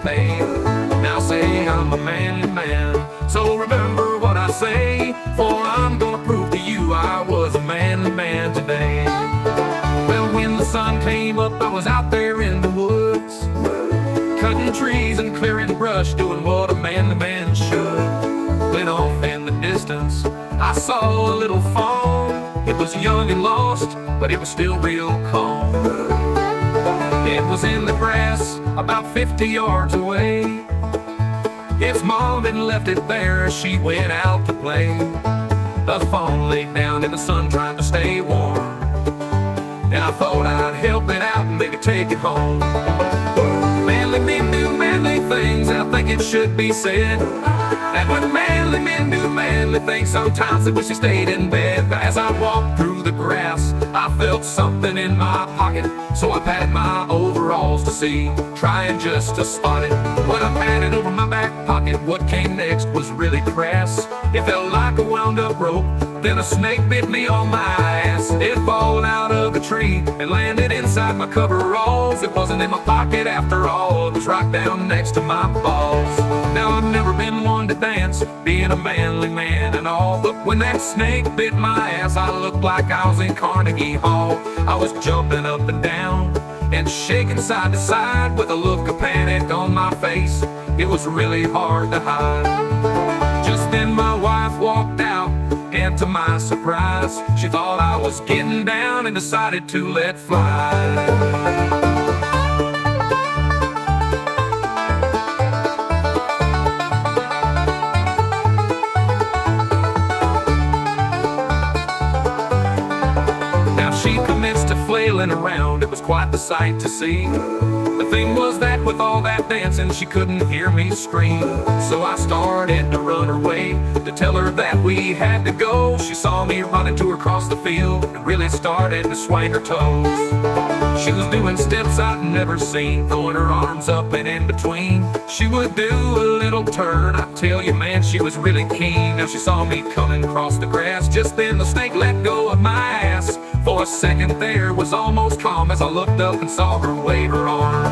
paid. Now say I'm a manly man, so remember what I say, for I'm gonna prove to you I was a manly man today. Well, when the sun came up, I was out there in the woods, cutting trees and clearing brush, doing what a manly man should. Went off in the distance, I saw a little fawn. It was young and lost, but it was still real calm. It was in the grass about 50 yards away. Its mom had left it there as she went out to play. The fawn laid down in the sun trying to stay warm, and I thought I'd help it out and maybe take it home. Manly men do manly things, and I think it should be said that when manly men do manly things, sometimes they wish they stayed in bed. But as I walked through the grass, I felt something in my pocket, so I patted my overalls to see, trying just to spot it. When I patted over my back pocket, what came next was really crass. It felt like a wound-up rope, then a snake bit me on my ass. It fallen out of the tree and landed inside my coveralls. It wasn't in my pocket after all, it was right down next to my balls. Now I've never been one to dance, being a manly man and all, but when that snake bit my ass, I looked like I was in Carnegie Hall. I was jumping up and down and shaking side to side with a look of panic on my face. It was really hard to hide. Just then my wife walked out, and to my surprise, she thought I was getting down and decided to let fly. She commenced to flailing around, it was quite the sight to see. The thing was that with all that dancing, she couldn't hear me scream. So I started to run her way, to tell her that we had to go. She saw me running to her across the field, and really started to swing her toes. She was doing steps I'd never seen, throwing her arms up and in between. She would do a little turn, I tell you man, she was really keen. Now she saw me coming across the grass, just then the snake let go of my ass. For a second there was almost calm as I looked up and saw her wave her arm.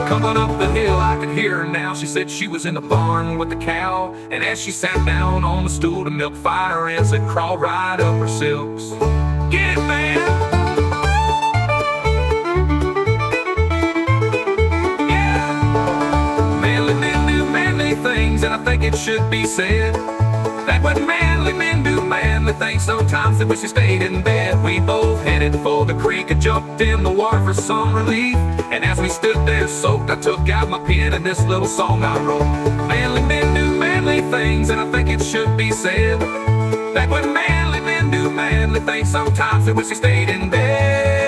Coming up the hill, I could hear her now. She said she was in the barn with the cow, and as she sat down on the stool to milk, fire ants had crawled right up her silks. Get it, man! Yeah! Manly men do manly things, and I think it should be said that when manly men do manly things, sometimes they wish they stayed in bed. We both headed for the creek and jumped in the water for some relief, and as we stood there soaked, I took out my pen and this little song I wrote. Manly men do manly things, and I think it should be said that when manly men do manly things, sometimes they wish they stayed in bed.